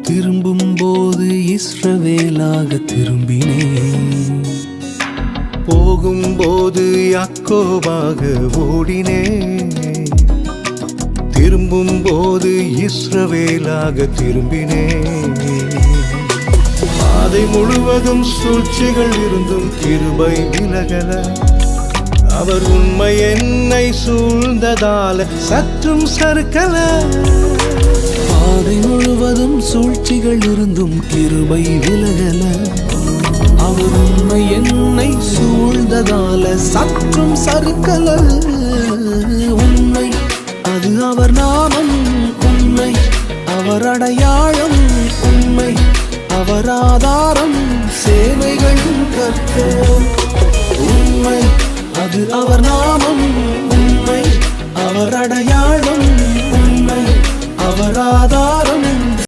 திரும்பும் போது இஸ்ரவேலாக திரும்பினேன், போகும்போது யாக்கோபாக ஓடினேன். திரும்பும் போது இஸ்ரவேலாக திரும்பினேன். பாதை முழுவதும் சூழ்ச்சிகள் இருந்தும் கிருபை விலகல. அவர் உண்மை என்னை சூழ்ந்ததால சற்றும் சறுக்கல. பாதை முழுவதும் சூழ்ச்சிகள் இருந்தும் கிருபை விலகல. அவர் உண்மை என்னை சூழ்ந்ததால சற்றும் சறுக்கல. உண்மை அது அவர் நாமம், உண்மை அவர் அடையாளம், உண்மை அவர் ஆதாரம், சேவைகளும் கர்த்தர். உண்மை அது அவர் நாமம், உண்மை அவர் அடையாளம், உண்மை அவர் ஆதாரம்.